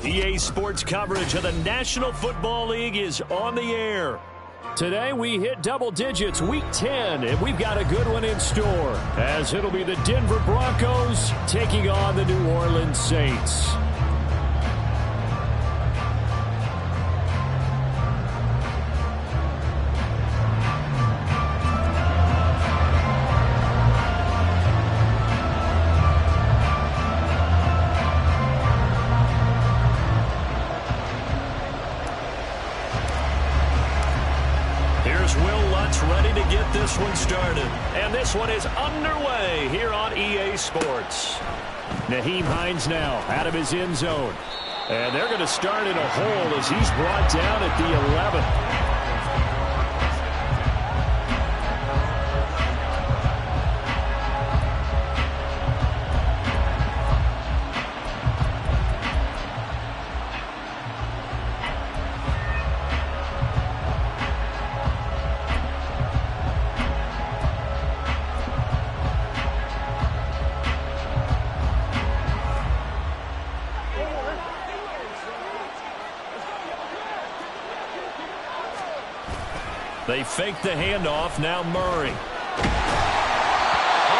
EA Sports coverage of the National Football League is on the air. Today we hit double digits, Week 10, and we've got a good one in store, as it'll be the Denver Broncos taking on the New Orleans Saints. Ready to get this one started. And this one is underway here on EA Sports. Nyheim Hines now out of his end zone. And they're going to start in a hole as he's brought down at the 11. They fake the handoff. Now Murray. Oh,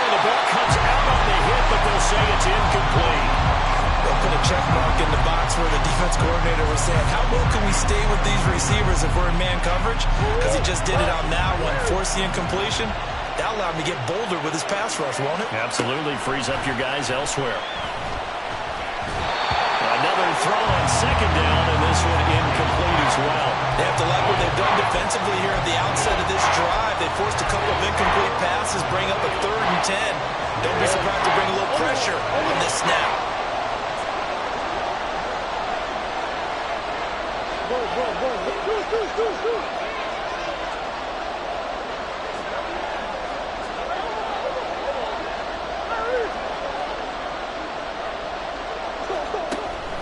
the ball comes out on the hit, but they'll say it's incomplete. They'll put a check mark in the box where the defense coordinator was saying, how well can we stay with these receivers if we're in man coverage? Because he just did it on that one. Force the incompletion. That allowed him to get bolder with his pass rush, won't it? Absolutely. Frees up your guys elsewhere. Another throw on second down, and this one incomplete as well. They have to like what they've done defensively here at the outset of this drive. They forced a couple of incomplete passes, bring up a 3rd and 10. Don't be surprised to bring a little pressure on this snap.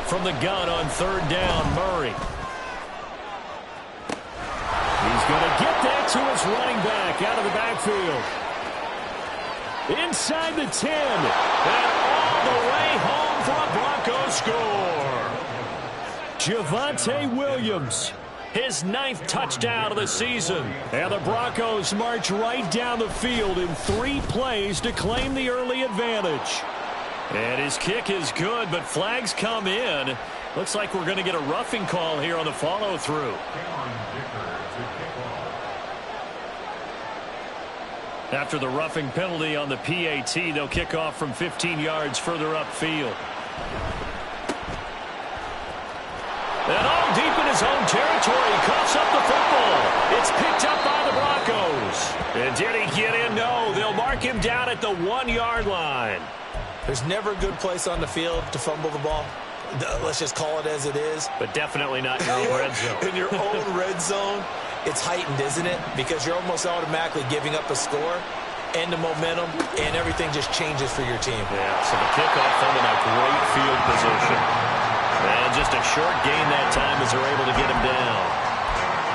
From the gun on 3rd down, Murray. He's going to get that to his running back out of the backfield. Inside the 10. And all the way home for a Broncos score. Javonte Williams, his 9th touchdown of the season. And the Broncos march right down the field in 3 plays to claim the early advantage. And his kick is good, but flags come in. Looks like we're going to get a roughing call here on the follow-through. After the roughing penalty on the PAT, they'll kick off from 15 yards further upfield. And all deep in his own territory, coughs up the football. It's picked up by the Broncos. And did he get in? No, they'll mark him down at the 1-yard line. There's never a good place on the field to fumble the ball. Let's just call it as it is. But definitely not in your own red zone. In your own red zone, it's heightened, isn't it? Because you're almost automatically giving up a score and the momentum, and everything just changes for your team. Yeah, so the kickoff from in a great field position. And just a short gain that time as they're able to get him down.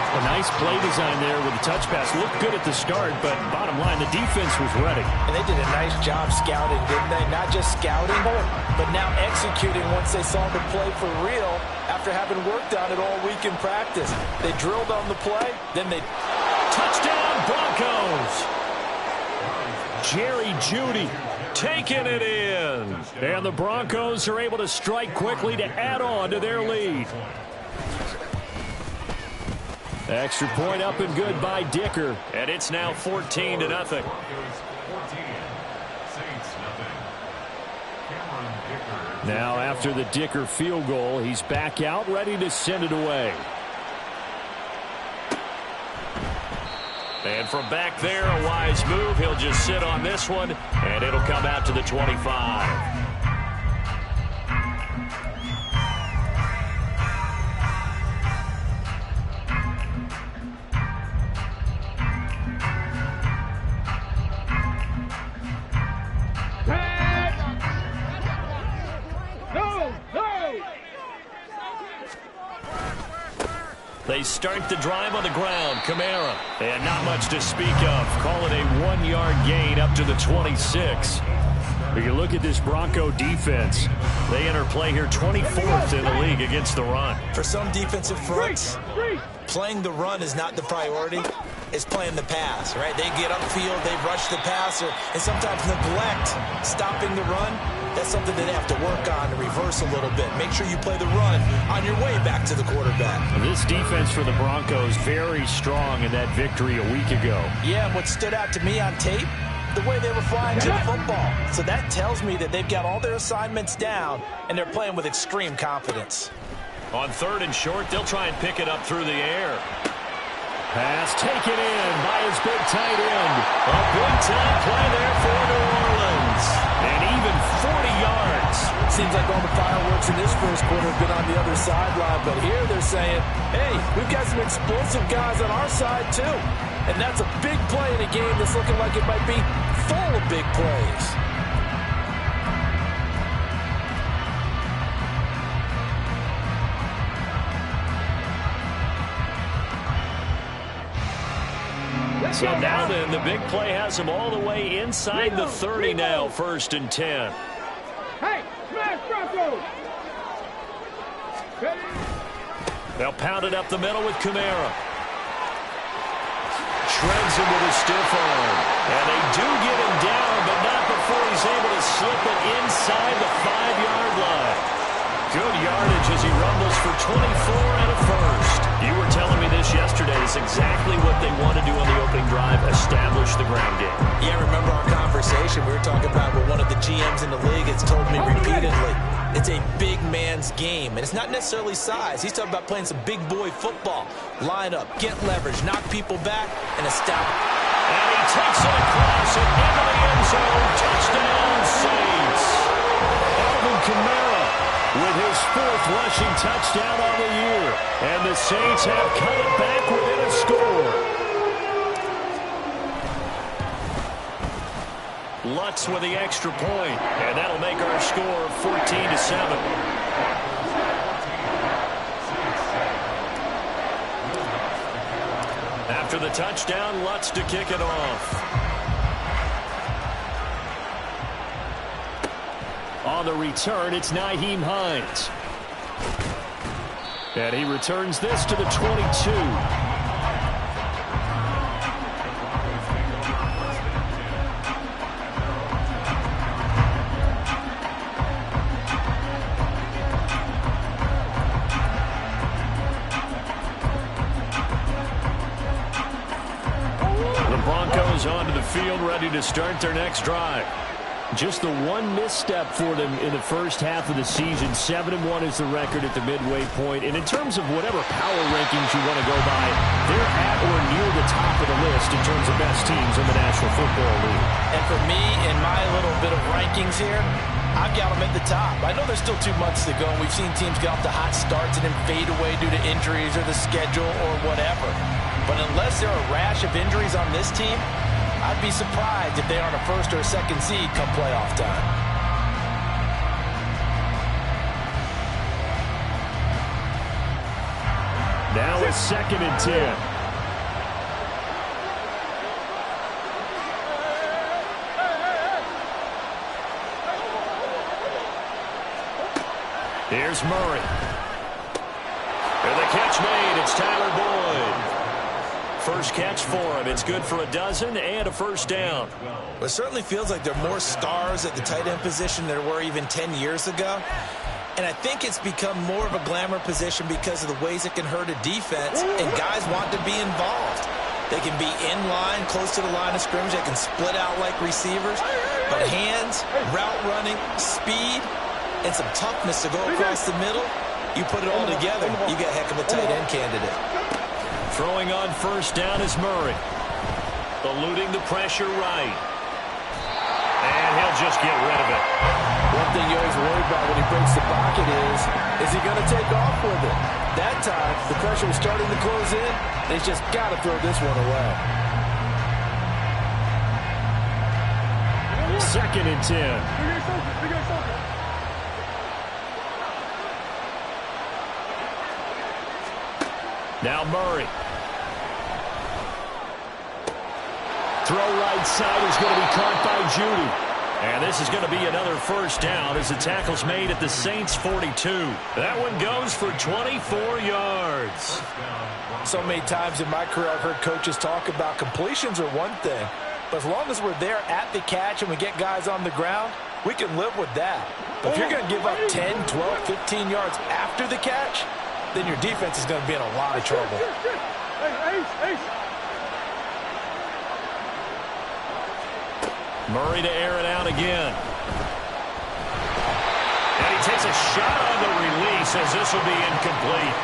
A nice play design there with the touch pass. Looked good at the start, but bottom line, the defense was ready. And they did a nice job scouting, didn't they? Not just scouting, but now executing once they saw the play for real after having worked on it all week in practice. They drilled on the play, then they... Touchdown, Broncos! Jerry Jeudy taking it in. And the Broncos are able to strike quickly to add on to their lead. Extra point up and good by Dicker. And it's now 14-0. Now after the Dicker field goal, he's back out ready to send it away. And from back there, a wise move. He'll just sit on this one, and it'll come out to the 25. They start the drive on the ground. Kamara. And not much to speak of. Call it a 1-yard gain up to the 26. If you look at this Bronco defense, they enter play here 24th in the league against the run. For some defensive fronts, playing the run is not the priority. It's playing the pass, right? They get upfield, they rush the passer, and sometimes neglect stopping the run. That's something that they have to work on and reverse a little bit. Make sure you play the run on your way back to the quarterback. This defense for the Broncos very strong in that victory a week ago. Yeah, and what stood out to me on tape, the way they were flying to the football. So that tells me that they've got all their assignments down, and they're playing with extreme confidence. On 3rd and short, they'll try and pick it up through the air. Pass taken in by his big tight end. A big-time play there for New Orleans. And even 40 yards. Seems like all the fireworks in this first quarter have been on the other sideline, but here they're saying, hey, we've got some explosive guys on our side too. And that's a big play in a game that's looking like it might be full of big plays. So now then, the big play has them all the way inside the 30 now, 1st and 10. Hey, smash Bronco! They'll pound it up the middle with Kamara. Shreds him with a stiff arm. And they do get him down, but not before he's able to slip it inside the 5-yard line. Good yardage as he rumbles for 24 and a first. You were telling me this yesterday. It's exactly what they want to do on the opening drive, establish the ground game. Yeah, remember our conversation? We were talking about what one of the GMs in the league has told me repeatedly. It's a big man's game, and it's not necessarily size. He's talking about playing some big boy football. Line up, get leverage, knock people back, and establish. And he takes it across and into the end zone. Touchdown, Saints. Alvin Kamara with his 4th rushing touchdown on the year. And the Saints have cut it back within a score. Lutz with the extra point, and that'll make our score 14-7. After the touchdown, Lutz to kick it off. On the return, it's Nyheim Hines. And he returns this to the 22. The Broncos onto the field, ready to start their next drive. Just the one misstep for them in the first half of the season. 7-1 is the record at the midway point. And in terms of whatever power rankings you want to go by, they're at or near the top of the list in terms of best teams in the National Football League. And for me, in my little bit of rankings here, I've got them at the top. I know there's still 2 months to go, and we've seen teams get off to hot starts and then fade away due to injuries or the schedule or whatever. But unless there are a rash of injuries on this team, I'd be surprised if they aren't a 1st or a 2nd seed come playoff time. Now it's 2nd and 10. Here's Murray. And the catch made. It's Tyler Boyd. First catch for him. It's good for a dozen and a first down. Well, it certainly feels like there are more stars at the tight end position than there were even 10 years ago. And I think it's become more of a glamour position because of the ways it can hurt a defense, and guys want to be involved. They can be in line, close to the line of scrimmage. They can split out like receivers. But hands, route running, speed, and some toughness to go across the middle, you put it all together, you got a heck of a tight end candidate. Throwing on first down is Murray. Eluding the pressure right. And he'll just get rid of it. One thing you always worry about when he breaks the pocket is he going to take off with it? That time, the pressure was starting to close in, and he's just got to throw this one away. 2nd and 10. Now Murray. Throw right side is going to be caught by Judy. And this is going to be another first down as the tackle's made at the Saints' 42. That one goes for 24 yards. So many times in my career I've heard coaches talk about completions are one thing, but as long as we're there at the catch and we get guys on the ground, we can live with that. But if you're going to give up 10, 12, 15 yards after the catch, then your defense is going to be in a lot of trouble. Murray to air it out again. And he takes a shot on the release as this will be incomplete.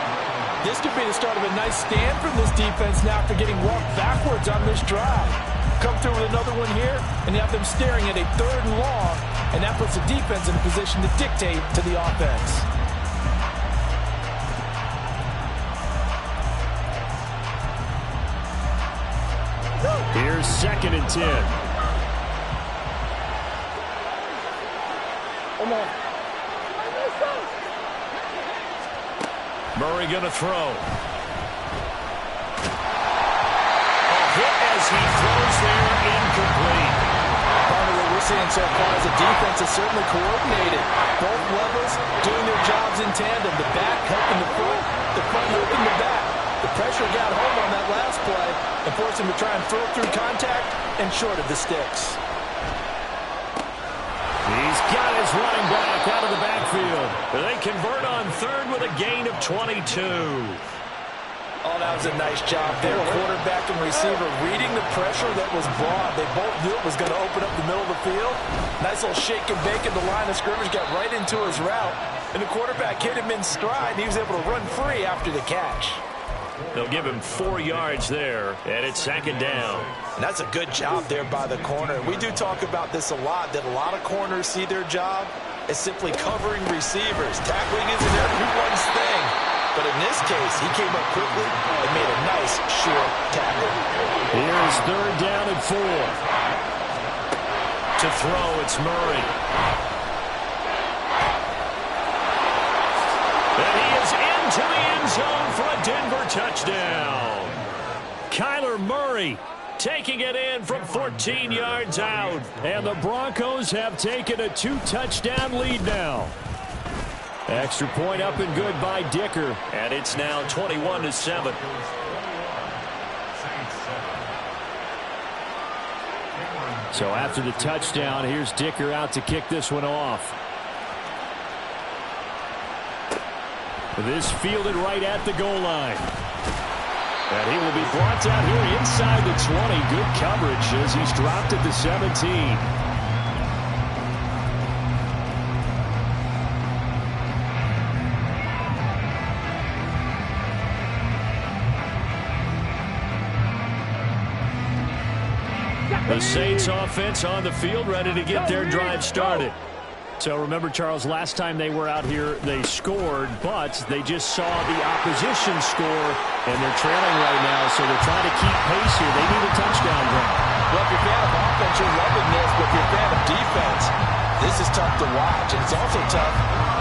This could be the start of a nice stand from this defense now after getting walked backwards on this drive. Come through with another one here, and you have them staring at a 3rd and long, and that puts the defense in a position to dictate to the offense. Here's 2nd and 10. Murray going to throw. A hit as he throws there, incomplete. Part of what we're seeing so far is the defense is certainly coordinated. Both levels doing their jobs in tandem. The back helping the front helping the back. The pressure got home on that last play and forced him to try and throw through contact and short of the sticks. He's got his running back out of the backfield. They convert on 3rd with a gain of 22. Oh, that was a nice job there. Quarterback and receiver reading the pressure that was brought. They both knew it was going to open up the middle of the field. Nice little shake and bake in the line of scrimmage. Got right into his route. And the quarterback hit him in stride. And he was able to run free after the catch. They'll give him 4 yards there, and it's 2nd down. And that's a good job there by the corner. We do talk about this a lot, that a lot of corners see their job as simply covering receivers. Tackling isn't everyone's thing. But in this case, he came up quickly and made a nice, short tackle. Here's 3rd down and 4. To throw, it's Murray. And he is into the end zone for a Denver touchdown. Kyler Murray taking it in from 14 yards out. And the Broncos have taken a 2-touchdown lead now. Extra point up and good by Dicker. And it's now 21-7. So after the touchdown, here's Dicker out to kick this one off. This fielded right at the goal line. And he will be brought down here inside the 20. Good coverage as he's dropped at the 17. The Saints offense on the field, ready to get their drive started. So remember, Charles, last time they were out here, they scored, but they just saw the opposition score, and they're trailing right now, so they're trying to keep pace here. They need a touchdown run. Well, if you're a fan of offense, you're loving this, but if you're a fan of defense, this is tough to watch, and it's also tough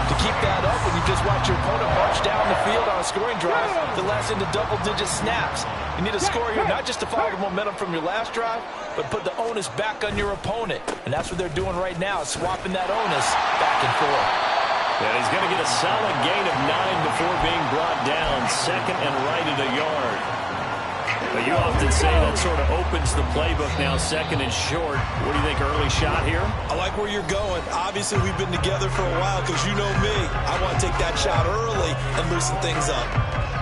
to keep that up when you just watch your opponent march down the field on a scoring drive that lasts into double-digit snaps. You need a score here, not just to follow the momentum from your last drive, but put the onus back on your opponent. And that's what they're doing right now, swapping that onus back and forth. And he's going to get a solid gain of 9 before being brought down. 2nd and right at a yard. But you often say that sort of opens the playbook now, 2nd and short. What do you think, early shot here? I like where you're going. Obviously, we've been together for a while because you know me. I want to take that shot early and loosen things up.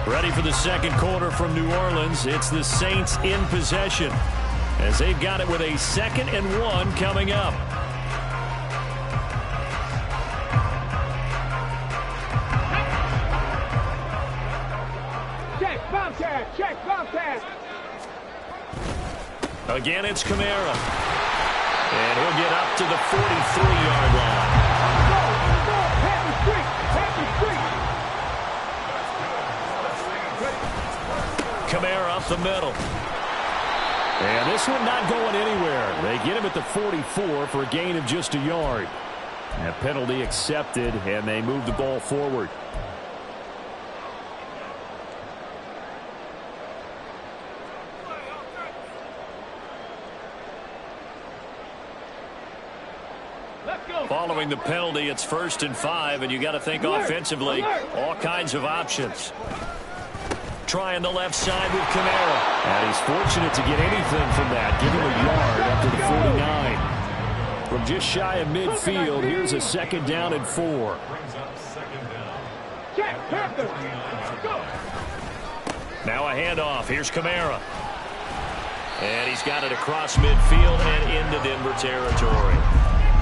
Ready for the second quarter from New Orleans. It's the Saints in possession as they've got it with a 2nd and 1 coming up. Check, Bobcat, check, Bobcat. Again, it's Kamara. And he'll get up to the 43-yard line. Happy street, Kamara up the middle. And this one not going anywhere. They get him at the 44 for a gain of just a yard. A penalty accepted, and they move the ball forward. Following the penalty, it's 1st and 5, and you got to think offensively, all kinds of options. Trying the left side with Kamara. And he's fortunate to get anything from that. Give him a yard up to the 49. From just shy of midfield, here's a 2nd down and 4. Now a handoff. Here's Kamara. And he's got it across midfield and into Denver territory.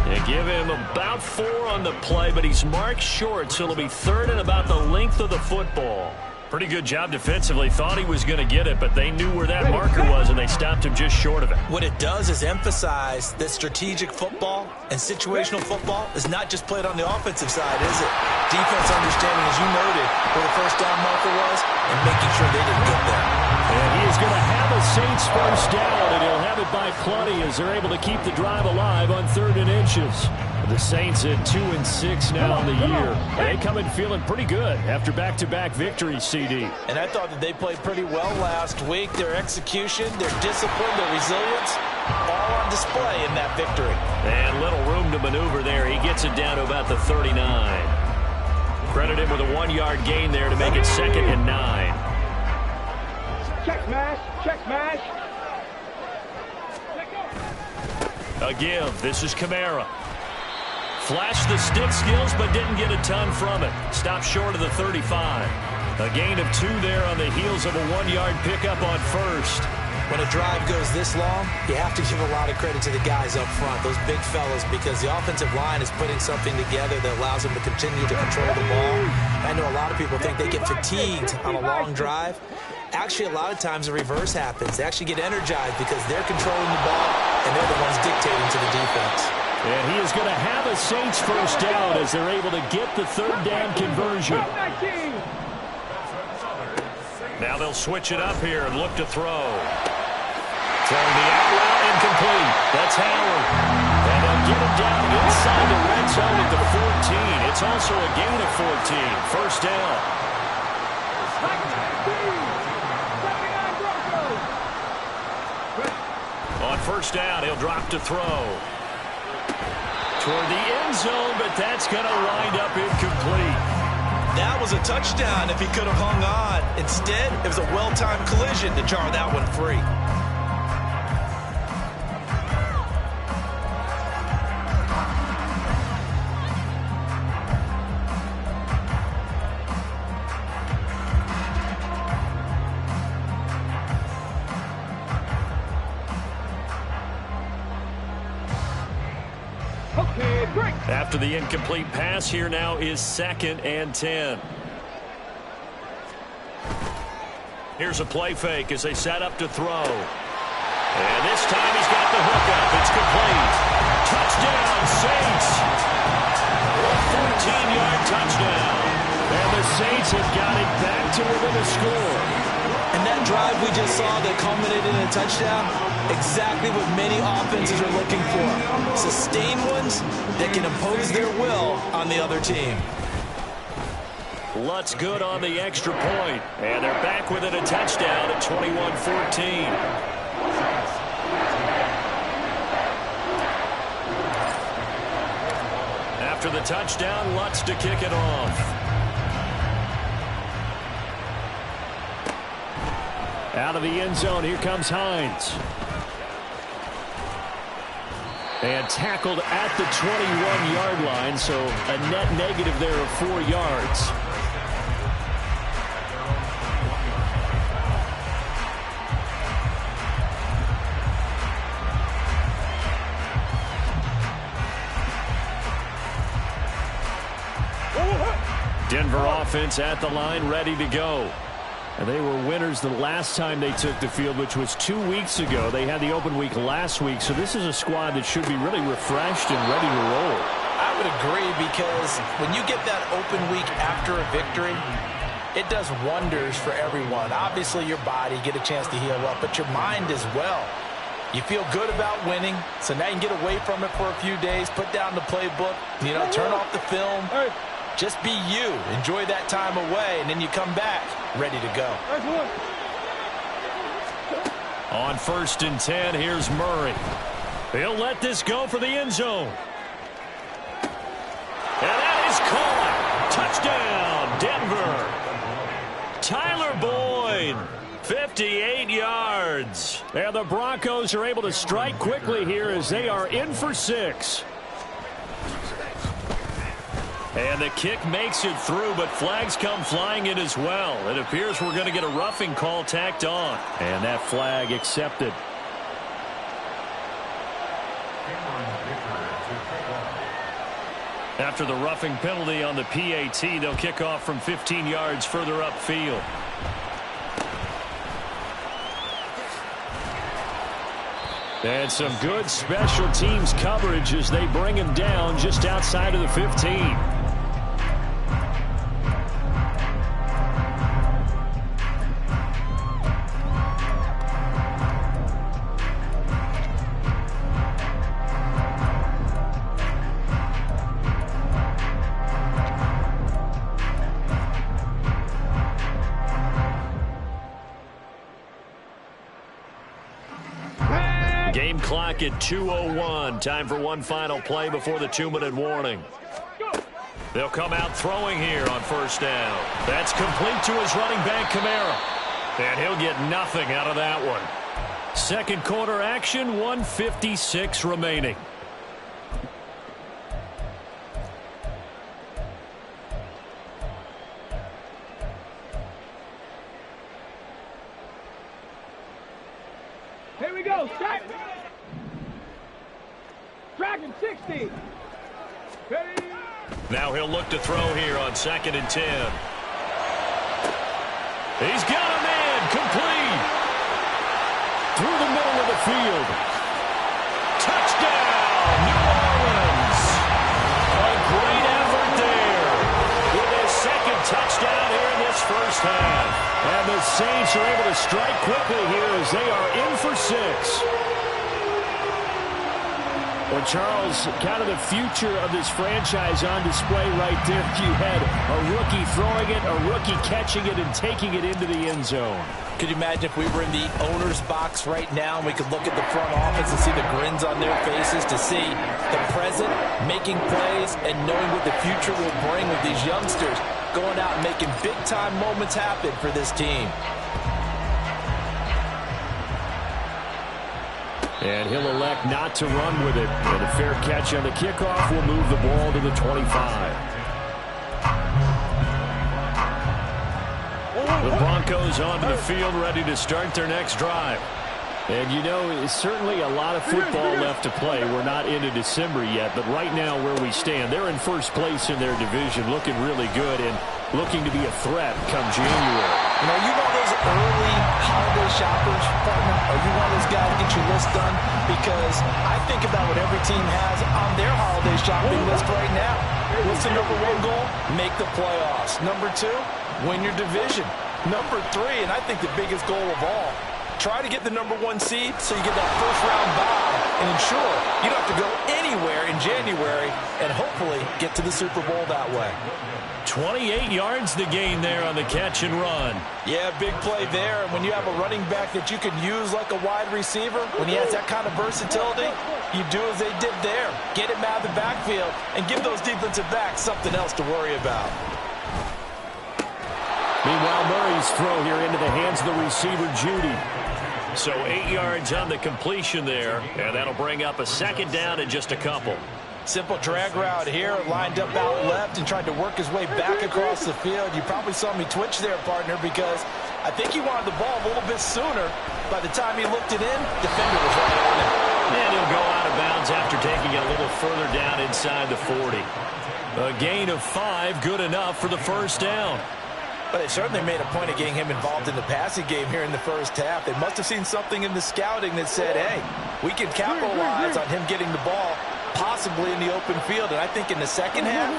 They give him about 4 on the play, but he's marked short, so it'll be 3rd and about the length of the football. Pretty good job defensively. Thought he was going to get it, but they knew where that marker was, and they stopped him just short of it. What it does is emphasize that strategic football and situational football is not just played on the offensive side, is it? Defense understanding, as you noted, where the 1st down marker was and making sure they didn't get there. And he is going to have a Saints 1st down, and he'll have it by plenty as they're able to keep the drive alive on 3rd and inches. The Saints at 2-6 now on the year. They come in feeling pretty good after back-to-back victories, CD. And I thought that they played pretty well last week. Their execution, their discipline, their resilience, all on display in that victory. And little room to maneuver there. He gets it down to about the 39. Credit him with a 1-yard gain there to make it 2nd and 9. Check mash, check mash. A give. This is Kamara. Flashed the stick skills, but didn't get a ton from it. Stopped short of the 35. A gain of 2 there on the heels of a 1-yard pickup on 1st. When a drive goes this long, you have to give a lot of credit to the guys up front, those big fellas, because the offensive line is putting something together that allows them to continue to control the ball. I know a lot of people think they get fatigued on a long drive. Actually, a lot of times the reverse happens. They actually get energized because they're controlling the ball, and they're the ones dictating to the defense. And he is going to have a Saints 1st down as they're able to get the 3rd down conversion. Now they'll switch it up here and look to throw. Throwing the out route incomplete. That's Howard. And they'll get him down inside the red zone at the 14. It's also a gain of 14. 1st down. On 1st down, he'll drop to throw. Toward the end zone, but that's going to wind up incomplete. That was a touchdown if he could have hung on. Instead, it was a well-timed collision to jar that one free. After the incomplete pass, here now is 2nd and 10. Here's a play fake as they set up to throw. And this time he's got the hook up. It's complete. Touchdown, Saints. 14-yard touchdown. And the Saints have got it back to within a score. And that drive we just saw that culminated in a touchdown, exactly what many offenses are looking for. Sustained ones that can impose their will on the other team. Lutz good on the extra point. And they're back within a touchdown at 21-14. After the touchdown, Lutz to kick it off. Out of the end zone, here comes Hines. And tackled at the 21-yard line, so a net negative there of 4 yards. Denver offense at the line, ready to go. And they were winners the last time they took the field, which was 2 weeks ago. They had the open week last week, so this is a squad that should be really refreshed and ready to roll. I would agree, because when you get that open week after a victory, it does wonders for everyone. Obviously, your body, get a chance to heal up, but your mind as well. You feel good about winning, so now you can get away from it for a few days, put down the playbook, turn off the film. Just be you. Enjoy that time away, and then you come back ready to go. On 1st and 10, here's Murray. He'll let this go for the end zone. And that is caught. Touchdown, Denver. Tyler Boyd, 58 yards. And the Broncos are able to strike quickly here as they are in for 6. And the kick makes it through, but flags come flying in as well. It appears we're going to get a roughing call tacked on. And that flag accepted. After the roughing penalty on the PAT, they'll kick off from 15 yards further upfield. And some good special teams coverage as they bring him down just outside of the 15. Game clock at 2:01. Time for one final play before the 2-minute warning. They'll come out throwing here on first down. That's complete to his running back, Kamara. And he'll get nothing out of that one. Second quarter action, 1:56 remaining. Here we go. Strike. Dragon 60. Ready. Now he'll look to throw here on 2nd and 10. He's got a man. Complete. Through the middle of the field. Touchdown, New Orleans. A great effort there with his second touchdown here in this first half. And the Saints are able to strike quickly here as they are in for 6. Well, Charles, kind of the future of this franchise on display right there. You had a rookie throwing it, a rookie catching it, and taking it into the end zone. Could you imagine if we were in the owner's box right now and we could look at the front office and see the grins on their faces, to see the present making plays and knowing what the future will bring with these youngsters going out and making big-time moments happen for this team. And he'll elect not to run with it. And a fair catch on the kickoff will move the ball to the 25. The Broncos onto the field, ready to start their next drive. And you know, it's certainly a lot of football left to play. We're not into December yet, but right now where we stand, they're in first place in their division, looking really good and looking to be a threat come January. You know, you one of those early holiday shoppers, partner? Are you one of those guys to get your list done? Because I think about what every team has on their holiday shopping list right now. What's the number 1 goal? Make the playoffs. Number 2, win your division. Number 3, and I think the biggest goal of all, try to get the number 1 seed so you get that first-round bye and ensure you don't have to go anywhere in January and hopefully get to the Super Bowl that way. 28 yards to gain there on the catch and run. Yeah, big play there. And when you have a running back that you can use like a wide receiver, when he has that kind of versatility, you do as they did there. Get him out of the backfield and give those defensive backs something else to worry about. Meanwhile, Murray's throw here into the hands of the receiver, Judy. So 8 yards on the completion there, and that'll bring up a second down in just a couple. Simple drag route here, lined up out left and tried to work his way back across the field. You probably saw me twitch there, partner, because I think he wanted the ball a little bit sooner. By the time he looked it in, defender was right on it. And he'll go out of bounds after taking it a little further down inside the 40. A gain of 5, good enough for the first down. But they certainly made a point of getting him involved in the passing game here in the first half. They must have seen something in the scouting that said, hey, we can capitalize on him getting the ball possibly in the open field. And I think in the second half,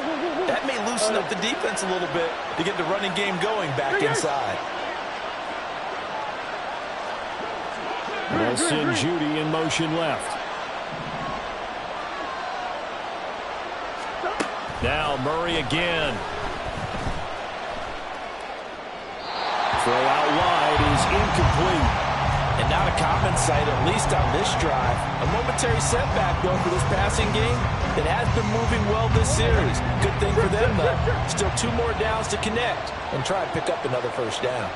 that may loosen up the defense a little bit to get the running game going back inside. They'll send Judy in motion left. Now Murray again. Throw out wide is incomplete. And not a common sight, at least on this drive. A momentary setback, though, for this passing game. It has been moving well this series. Good thing for them, though. Still 2 more downs to connect and try and pick up another first down.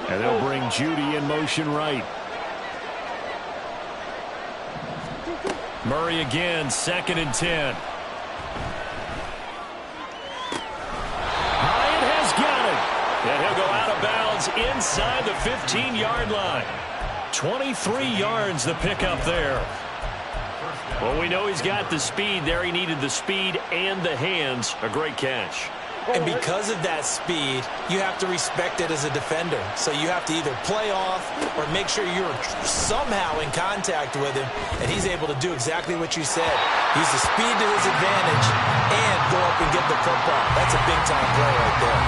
And they'll bring Judy in motion right. Murray again, 2nd and 10. And he'll go out of bounds inside the 15-yard line. 23 yards the pickup there. Well, we know he's got the speed there. He needed the speed and the hands. A great catch. And because of that speed, you have to respect it as a defender. So you have to either play off or make sure you're somehow in contact with him, and he's able to do exactly what you said. Use the speed to his advantage and go up and get the football. That's a big-time play right there.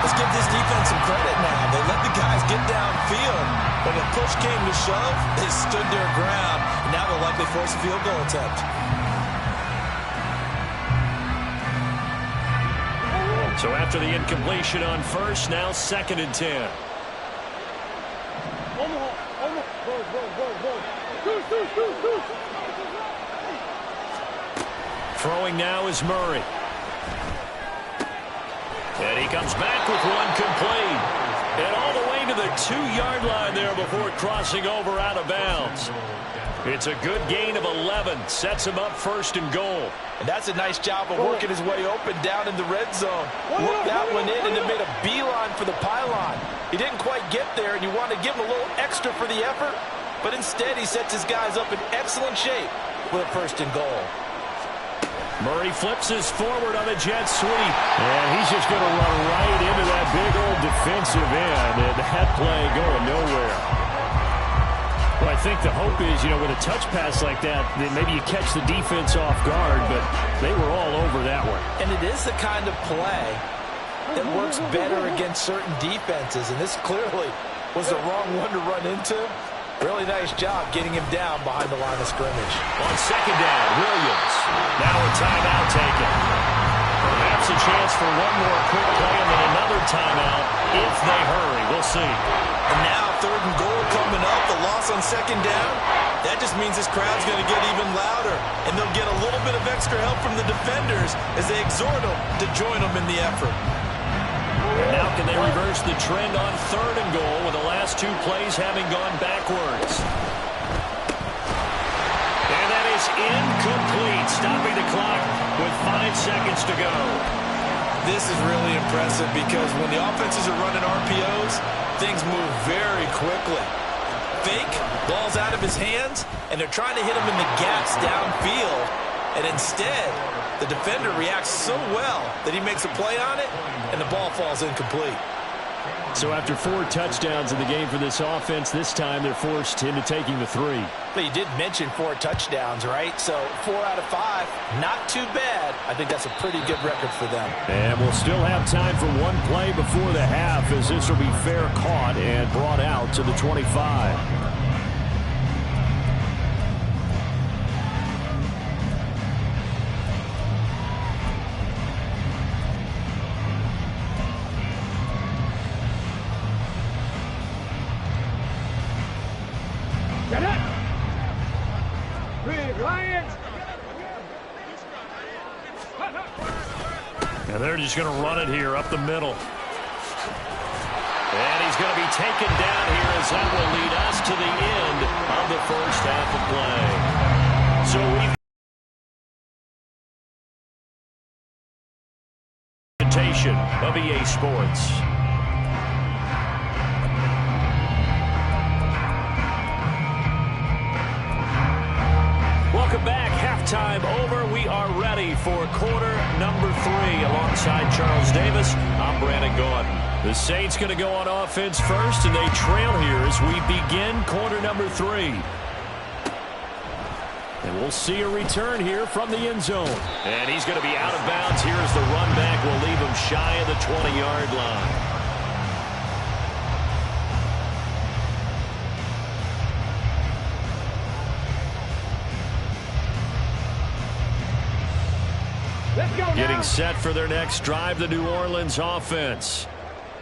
Let's give this defense some credit now. They let the guys get downfield. But when push came to shove, they stood their ground. And now they'll likely force a field goal attempt. So after the incompletion on first, now 2nd and 10. Throwing now is Murray. And he comes back with one complete. And all the way to the 2-yard line there before crossing over out of bounds. It's a good gain of 11. Sets him up 1st and goal. And that's a nice job of working his way open down in the red zone. Worked that one in and then made a beeline for the pylon. He didn't quite get there, and you want to give him a little extra for the effort. But instead, he sets his guys up in excellent shape with a 1st and goal. Murray flips his forward on a jet sweep. And he's just going to run right into that big old defensive end. And that play going nowhere. Well, I think the hope is, with a touch pass like that maybe you catch the defense off guard, but they were all over that one. And it is the kind of play that works better against certain defenses, and this clearly was the wrong one to run into. Really nice job getting him down behind the line of scrimmage. On 2nd down, Williams. Now a timeout taken. Perhaps a chance for one more quick play and then another timeout if they hurry. We'll see. And now 3rd and goal coming up. The loss on 2nd down. That just means this crowd's going to get even louder. And they'll get a little bit of extra help from the defenders as they exhort them to join them in the effort. And now can they reverse the trend on 3rd and goal with the last 2 plays having gone backwards. And that is incomplete, stopping the clock with 5 seconds to go. This is really impressive because when the offenses are running RPOs, things move very quickly. Fake, ball's out of his hands, and they're trying to hit him in the gaps downfield. And instead, the defender reacts so well that he makes a play on it, and the ball falls incomplete. So after 4 touchdowns in the game for this offense, this time they're forced into taking the 3. But you did mention 4 touchdowns, right? So 4 out of 5, not too bad. I think that's a pretty good record for them. And we'll still have time for one play before the half, as this will be fair caught and brought out to the 25. And they're just going to run it here up the middle. And he's going to be taken down here as that will lead us to the end of the first half of play. So we've presentation of EA Sports. Welcome back. Halftime over. We are ready for quarter number 3. Alongside Charles Davis, I'm Brandon Gordon. The Saints going to go on offense first, and they trail here as we begin quarter number 3. And we'll see a return here from the end zone. And he's going to be out of bounds here as the run back will leave him shy of the 20-yard line. Let's go now. Getting set for their next drive, the New Orleans offense.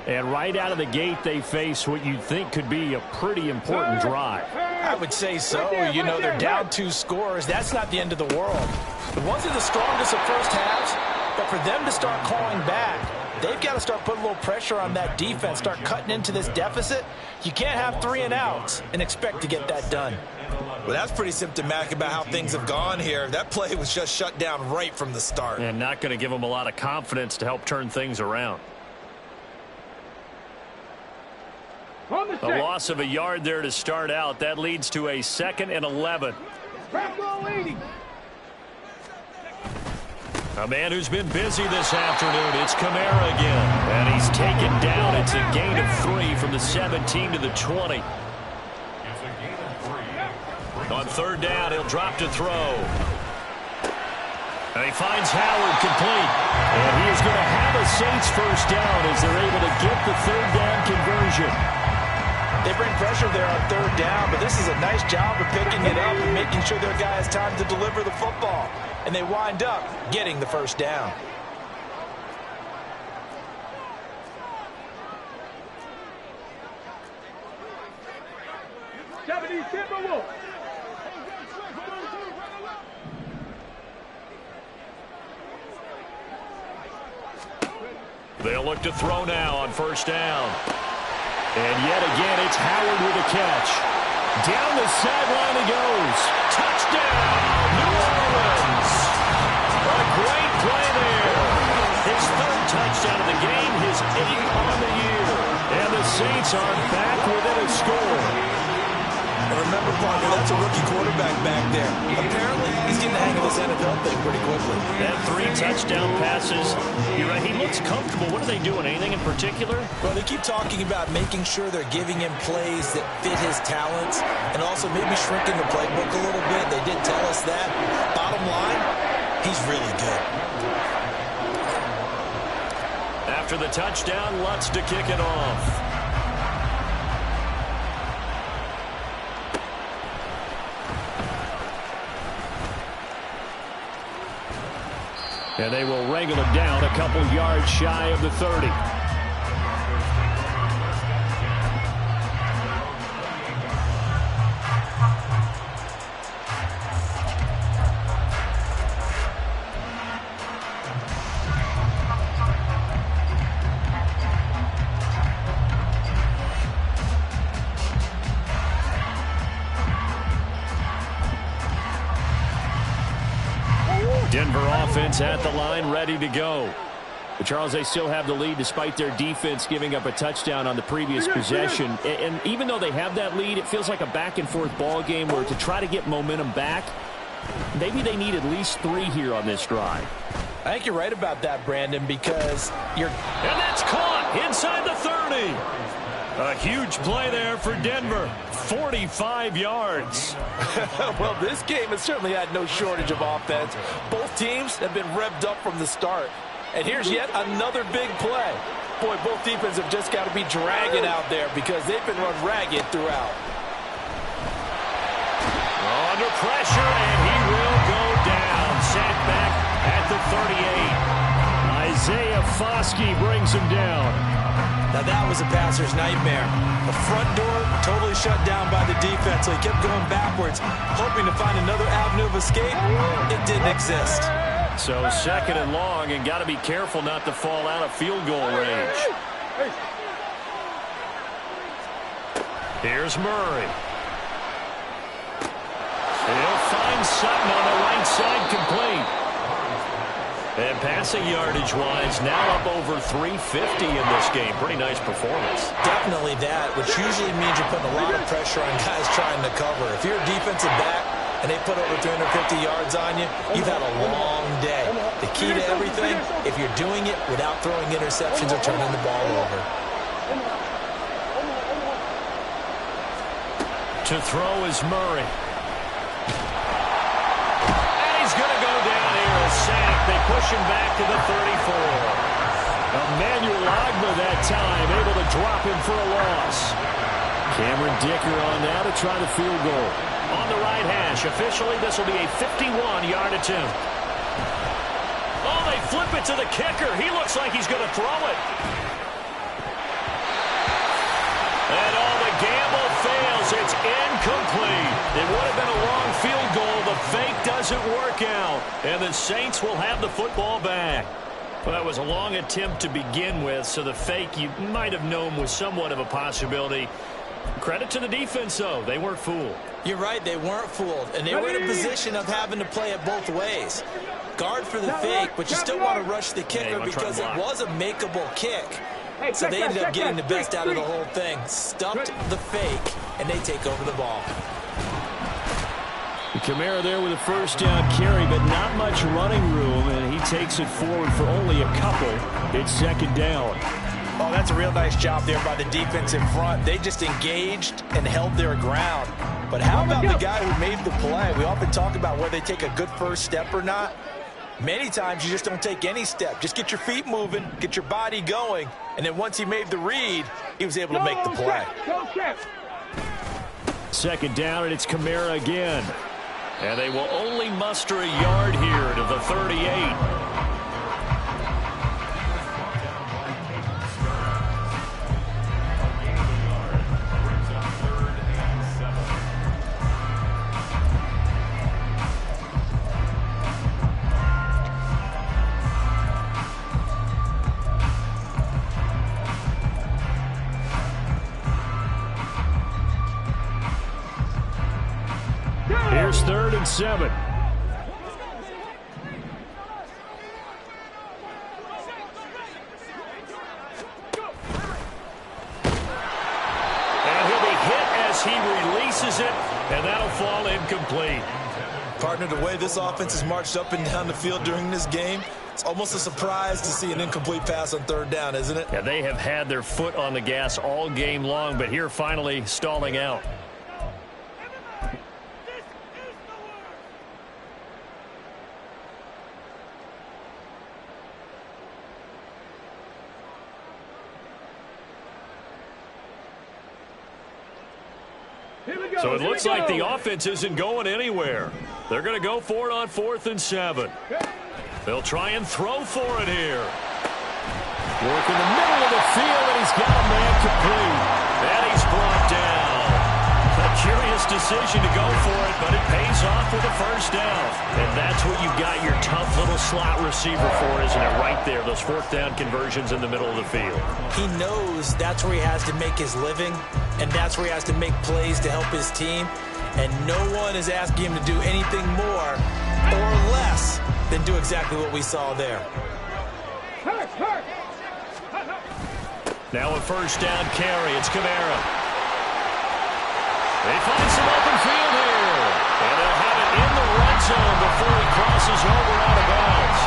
And right out of the gate, they face what you'd think could be a pretty important drive. I would say so. You know, they're down 2 scores. That's not the end of the world. It wasn't the strongest of first halves, but for them to start clawing back, they've got to start putting a little pressure on that defense, start cutting into this deficit. You can't have 3 and outs and expect to get that done. Well, that's pretty symptomatic about how things have gone here. That play was just shut down right from the start. And not going to give them a lot of confidence to help turn things around. A loss of a yard there to start out. That leads to a 2nd and 11. A man who's been busy this afternoon. It's Kamara again. And he's taken down. It's a gain of 3 from the 17 to the 20. On 3rd down, he'll drop to throw. And he finds Howard complete. And he is going to have a Saints first down as they're able to get the 3rd down conversion. They bring pressure there on 3rd down, but this is a nice job of picking it up and making sure their guy has time to deliver the football. And they wind up getting the first down. They'll look to throw now on 1st down. And yet again, it's Howard with a catch. Down the sideline he goes. Touchdown, New Orleans. A great play there. His 3rd touchdown of the game, his 8th on the year. And the Saints are back within a score. And remember, partner, that's a rookie quarterback back there. Apparently, he's getting the hang of this NFL thing pretty quickly. That 3 touchdown passes. You're right, he looks comfortable. What are they doing? Anything in particular? Well, they keep talking about making sure they're giving him plays that fit his talents and also maybe shrinking the playbook a little bit. They did tell us that. Bottom line, he's really good. After the touchdown, Lutz to kick it off. And they will wrangle him down a couple yards shy of the 30. Denver offense at the line, ready to go. But Charles, they still have the lead despite their defense giving up a touchdown on the previous possession. And even though they have that lead, it feels like a back-and-forth ball game where to try to get momentum back, maybe they need at least 3 here on this drive. I think you're right about that, Brandon, because you're... And that's caught inside the 30. A huge play there for Denver. 45 yards. Well, this game has certainly had no shortage of offense. Both teams have been revved up from the start. And here's yet another big play. Boy, both defenses have just got to be dragging out there because they've been run ragged throughout. Under pressure, and he will go down. Sacked back at the 38. Isaiah Foskey brings him down. Now that was a passer's nightmare. The front door totally shut down by the defense, so he kept going backwards, hoping to find another avenue of escape. It didn't exist. So 2nd and long, and got to be careful not to fall out of field goal range. Here's Murray. He'll find Sutton on the right side, complete. And passing yardage-wise, now up over 350 in this game. Pretty nice performance. Definitely that, which usually means you're putting a lot of pressure on guys trying to cover. If you're a defensive back and they put over 350 yards on you, you've had a long day. The key to everything, if you're doing it without throwing interceptions or turning the ball over. To throw is Murray. And he's going to go down here, a sack. They push him back to the 34. Emmanuel Agba that time, able to drop him for a loss. Cameron Dicker on now to try the field goal. On the right hash, officially this will be a 51-yard attempt. Oh, they flip it to the kicker. He looks like he's going to throw it. And the gamble fails. It's incomplete. It would have been a long field goal. The fake doesn't work out. And the Saints will have the football back. Well, that was a long attempt to begin with, so the fake you might have known was somewhat of a possibility. Credit to the defense, though. They weren't fooled. You're right. They weren't fooled. And they were in a position of having to play it both ways. Guard for the fake, but you still want to rush the kicker because it was a makeable kick. So they ended up getting the best out of the whole thing. Stumped the fake, and they take over the ball. Kamara there with a first down carry, but not much running room, and he takes it forward for only a couple. It's second down. Oh, that's a real nice job there by the defense in front. They just engaged and held their ground. But how about the guy who made the play? We often talk about whether they take a good first step or not. Many times you just don't take any step. Just get your feet moving, get your body going, and then once he made the read, he was able to make the play. Second down, and it's Kamara again. And they will only muster a yard here to the 38. Here's 3rd and 7. And he'll be hit as he releases it, and that'll fall incomplete. Partner, the way this offense has marched up and down the field during this game, it's almost a surprise to see an incomplete pass on 3rd down, isn't it? Yeah, they have had their foot on the gas all game long, but here finally stalling out. So it looks like the offense isn't going anywhere. They're going to go for it on 4th and 7. They'll try and throw for it here. Work in the middle of the field, and he's got a man complete. And he's brought down. A curious decision to go for it, but it pays off with a first down. And that's what you've got your tough little slot receiver for, isn't it? Right there, those 4th down conversions in the middle of the field. He knows that's where he has to make his living, and that's where he has to make plays to help his team. And no one is asking him to do anything more or less than do exactly what we saw there. Now a first down carry. It's Kamara. They find some open field here. And they'll have it in the red zone before he crosses over out of bounds.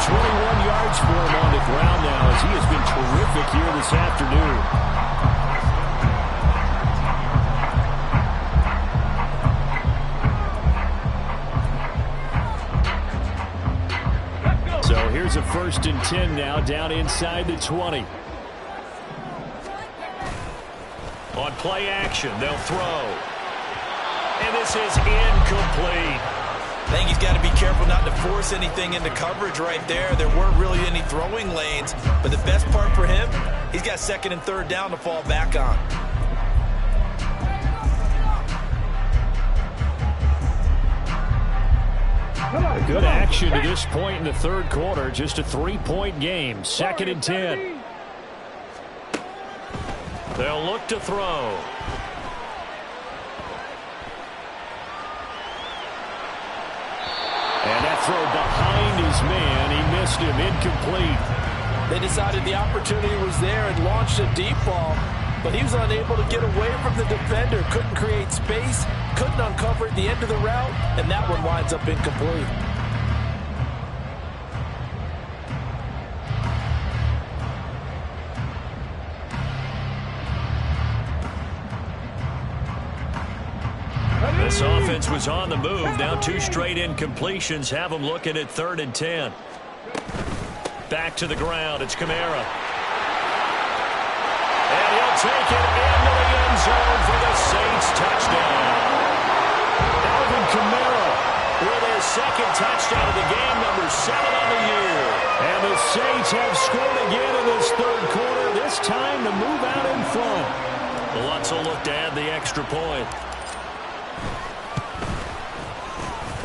121 yards for him on the ground now, as he has been terrific here this afternoon. So here's a 1st and 10 now, down inside the 20. On play action, they'll throw. And this is incomplete. I think he's got to be careful not to force anything into coverage right there. There weren't really any throwing lanes, but the best part for him, he's got 2nd and 3rd down to fall back on. Good action to this point in the 3rd quarter. Just a 3-point game. 2nd and 10. They'll look to throw. And that throw behind his man. He missed him. Incomplete. They decided the opportunity was there and launched a deep ball, but he was unable to get away from the defender. Couldn't create space, couldn't uncover at the end of the route, and that one winds up incomplete. This offense was on the move. Now 2 straight incompletions have them looking at 3rd and 10. Back to the ground. It's Kamara. And he'll take it into the end zone for the Saints touchdown. Alvin Kamara with his 2nd touchdown of the game, number 7 Broncos have scored again in this third quarter, this time to move out in front. The Lutz will look to add the extra point.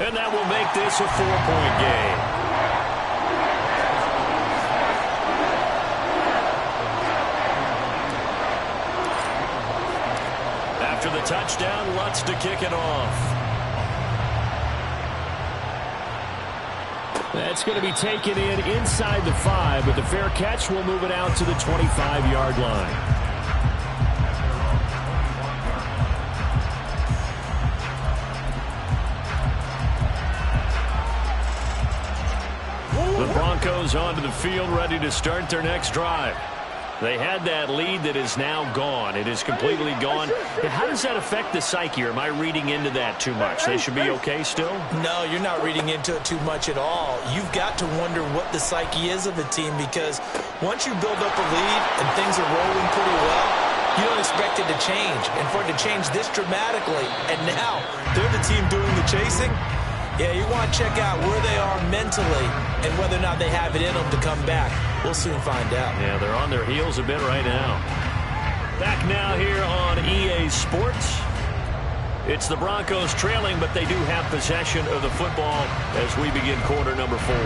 And that will make this a 4-point game. After the touchdown, Lutz to kick it off. That's going to be taken in inside the 5, but the fair catch will move it out to the 25-yard line. The Broncos onto the field, ready to start their next drive. They had that lead that is now gone. It is completely gone. And how does that affect the psyche? Or am I reading into that too much? They should be okay still? No, you're not reading into it too much at all. You've got to wonder what the psyche is of a team, because once you build up a lead and things are rolling pretty well, you don't expect it to change. And for it to change this dramatically, and now they're the team doing the chasing, yeah, you want to check out where they are mentally and whether or not they have it in them to come back. We'll soon find out. Yeah, they're on their heels a bit right now. Back now here on EA Sports. It's the Broncos trailing, but they do have possession of the football as we begin quarter number 4.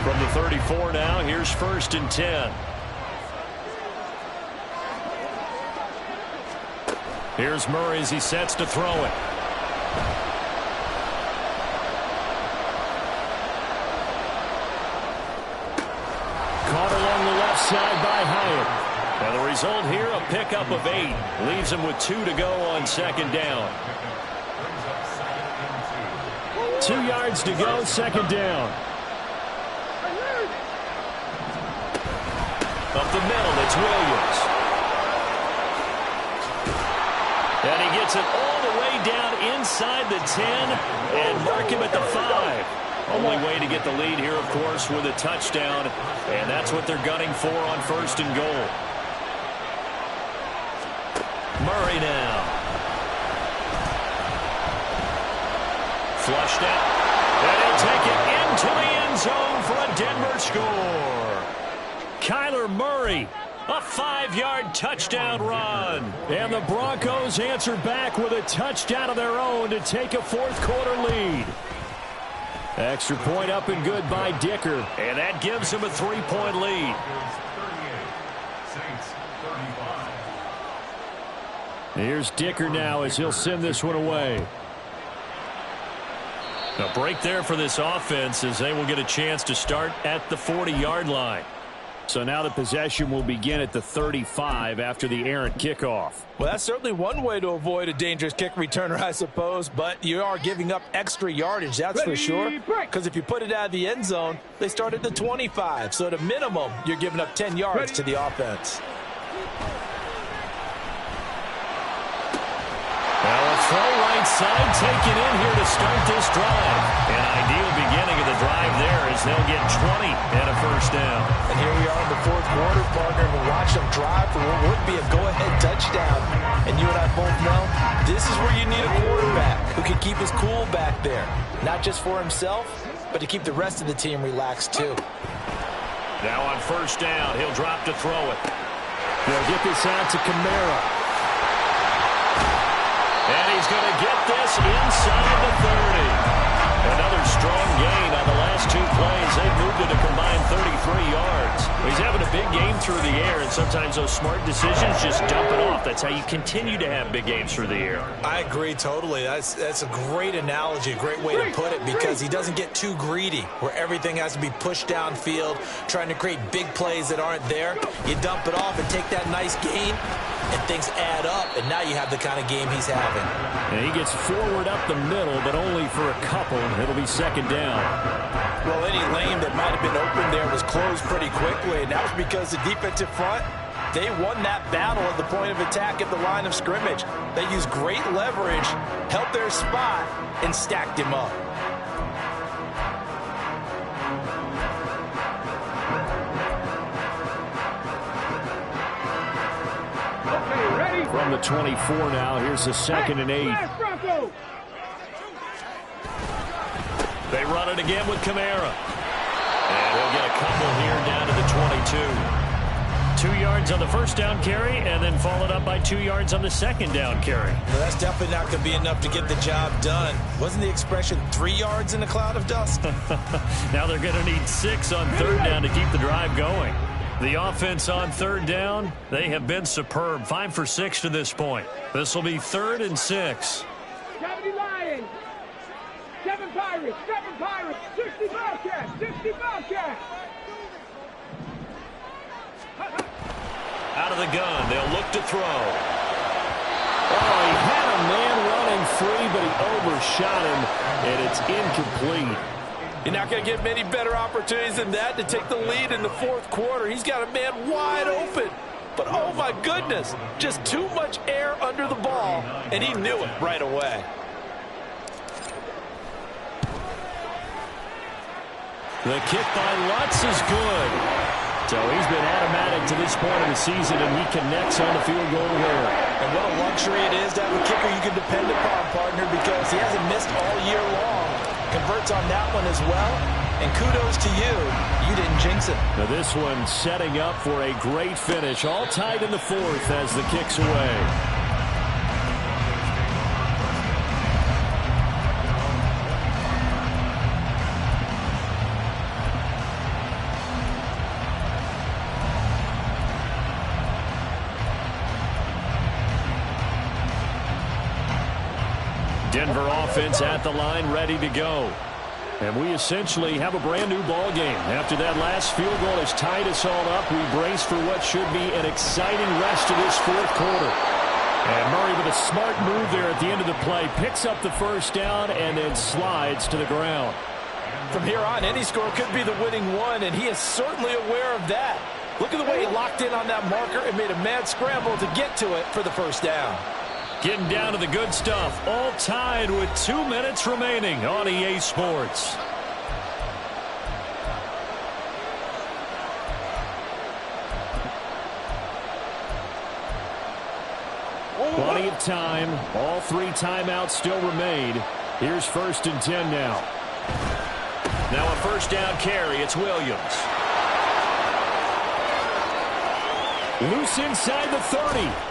From the 34 now, here's 1st and 10. Here's Murray as he sets to throw it. Caught along the left side by Hyatt. And the result here, a pickup of 8. Leaves him with 2 to go on 2nd down. 2 yards to go, 2nd down. Up the middle, it's Williams. And he gets it all the way down inside the 10 and mark him at the 5. Only way to get the lead here, of course, with a touchdown. And that's what they're gunning for on 1st and goal. Murray now. Flushed out. And he'll take it into the end zone for a Denver score. Kyler Murray, a 5-yard touchdown run. And the Broncos answer back with a touchdown of their own to take a 4th quarter lead. Extra point up and good by Dicker. And that gives him a 3-point lead. Here's Dicker now as he'll send this one away. A break there for this offense as they will get a chance to start at the 40-yard line. So now the possession will begin at the 35 after the errant kickoff. Well, that's certainly one way to avoid a dangerous kick returner, I suppose, but you are giving up extra yardage, that's for sure. Because if you put it out of the end zone, they start at the 25. So at a minimum, you're giving up 10 yards to the offense. Well, a throw right side taken in here to start this drive. An ideal beginning of the drive there as they'll get 20 and a 1st down. And here we are in the 4th quarter, partner, and we watch them drive for what would be a go-ahead touchdown. And you and I both know this is where you need a quarterback who can keep his cool back there. Not just for himself, but to keep the rest of the team relaxed too. Now on 1st down, he'll drop to throw it. They'll get this out to Kamara. And he's going to get this inside the 30. Another strong gain on the last 2 plays. They've moved it a combined 33 yards. He's having a big game through the air, and sometimes those smart decisions just dump it off. That's how you continue to have big games through the air. I agree totally. That's a great analogy, a great way to put it, because he doesn't get too greedy where everything has to be pushed downfield, trying to create big plays that aren't there. You dump it off and take that nice gain, and things add up, and now you have the kind of game he's having. And he gets forward up the middle, but only for a couple. It'll be 2nd down. Well, any lane that might have been open there was closed pretty quickly, and that was because the defensive front, they won that battle at the point of attack at the line of scrimmage. They used great leverage, held their spot, and stacked him up. From the 24 now, here's the 2nd and 8. They run it again with Kamara. And he'll get a couple here down to the 22. 2 yards on the first down carry, and then followed up by 2 yards on the second down carry. Well, that's definitely not going to be enough to get the job done. Wasn't the expression 3 yards in a cloud of dust? Now they're going to need 6 on 3rd down to keep the drive going. The offense on 3rd down, they have been superb. 5 for 6 to this point. This will be 3rd and 6. 70 Lions, 7 Pirates, 60 Bobcats, 60 Bobcats. Out of the gun, they'll look to throw. Oh, he had a man running free, but he overshot him, and it's incomplete. You're not going to get many better opportunities than that to take the lead in the 4th quarter. He's got a man wide open. But, oh, my goodness, just too much air under the ball, and he knew it right away. The kick by Lutz is good. So he's been automatic to this point of the season, and he connects on the field goal there. And what a luxury it is to have a kicker you can depend upon, partner, because he hasn't missed all year long. Converts on that one as well. And kudos to you. You didn't jinx it. Now this one setting up for a great finish. All tied in the 4th as the kick's away. Denver offense at the line, ready to go. And we essentially have a brand new ball game. After that last field goal has tied us all up, we brace for what should be an exciting rest of this 4th quarter. And Murray with a smart move there at the end of the play. Picks up the first down and then slides to the ground. From here on, any score could be the winning one, and he is certainly aware of that. Look at the way he locked in on that marker and made a mad scramble to get to it for the first down. Getting down to the good stuff. All tied with 2 minutes remaining on EA Sports. Plenty of time. All 3 timeouts still remain. Here's 1st and 10 now. Now a first down carry. It's Williams. Loose inside the 30.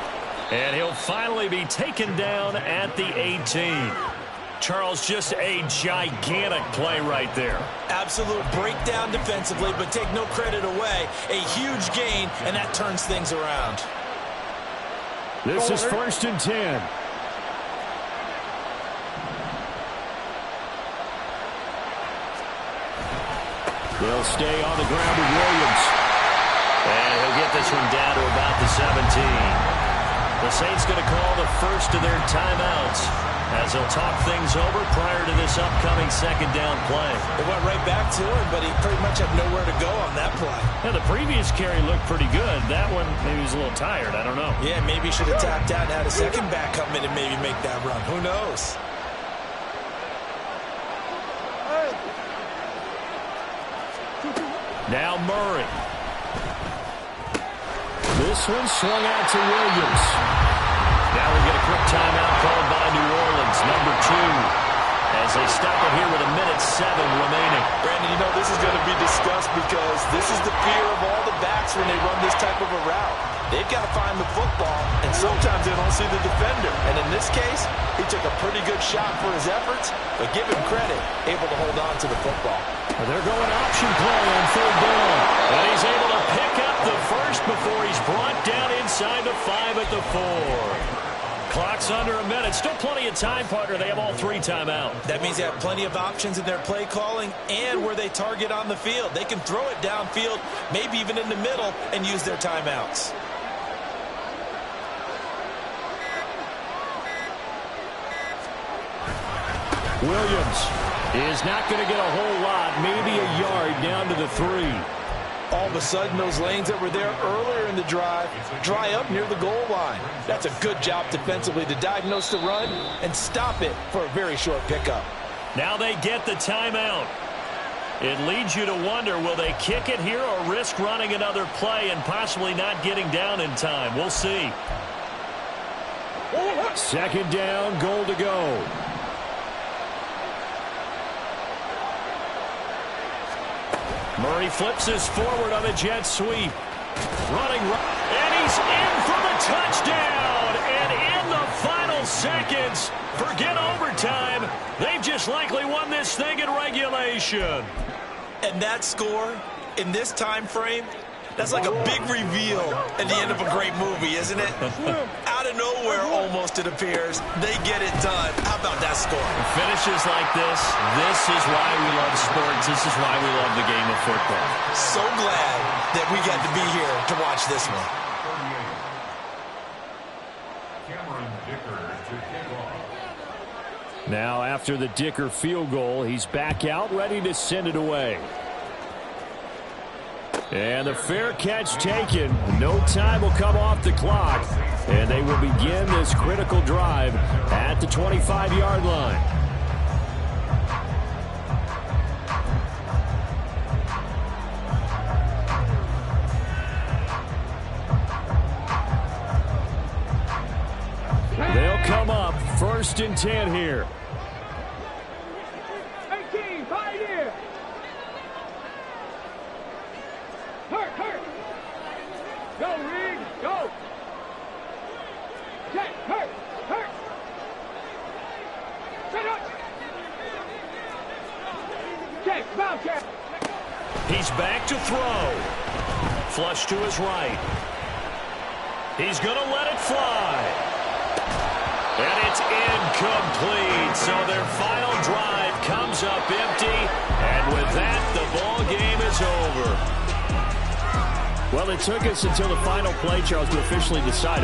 And he'll finally be taken down at the 18. Charles, just a gigantic play right there. Absolute breakdown defensively, but take no credit away. A huge gain, and that turns things around. This is 1st and 10. They'll stay on the ground with Williams. And he'll get this one down to about the 17. The Saints going to call the first of their timeouts as they'll talk things over prior to this upcoming 2nd down play. It went right back to him, but he pretty much had nowhere to go on that play. Yeah, the previous carry looked pretty good. That one, maybe he was a little tired. I don't know. Yeah, maybe he should have tapped out and had a second back come in and maybe make that run. Who knows? Now Murray. This one swung out to Williams. Now we get a quick timeout called by New Orleans, number 2. As they stop it here with 1:07 remaining. Brandon, you know this is going to be discussed because this is the fear of all the backs when they run this type of a route. They've got to find the football, and sometimes they don't see the defender. And in this case, he took a pretty good shot for his efforts, but give him credit, able to hold on to the football. Well, they're going option play on 3rd down. And he's able to pick up the first before he's brought down inside the 5 at the 4. Clock's under a minute. Still plenty of time, partner. They have all 3 timeouts. That means they have plenty of options in their play calling and where they target on the field. They can throw it downfield, maybe even in the middle, and use their timeouts. Williams is not going to get a whole lot, maybe a yard down to the 3. All of a sudden, those lanes that were there earlier in the drive dry up near the goal line. That's a good job defensively to diagnose the run and stop it for a very short pickup. Now they get the timeout. It leads you to wonder, will they kick it here or risk running another play and possibly not getting down in time? We'll see. Second down, goal to go. Murray flips us forward on the jet sweep. Running, and he's in for the touchdown. And in the final seconds, forget overtime. They've just likely won this thing in regulation. And that score, in this time frame, that's like a big reveal at the end of a great movie, isn't it? Out of nowhere, almost, it appears. They get it done. How about that score? Finishes like this is why we love sports. This is why we love the game of football. So glad that we got to be here to watch this one. Now, after the Dicker field goal, he's back out, ready to send it away. And the fair catch taken. No time will come off the clock. And they will begin this critical drive at the 25-yard line. They'll come up 1st and 10 here. 18, right here. Hurt. Go, Reed, go. Check, hurt. Set up. Check, Bobcat. He's back to throw. Flush to his right. He's going to let it fly. And it's incomplete. So their final drive comes up empty. And with that, the ball game is over. Well, it took us until the final play, Charles, to officially decide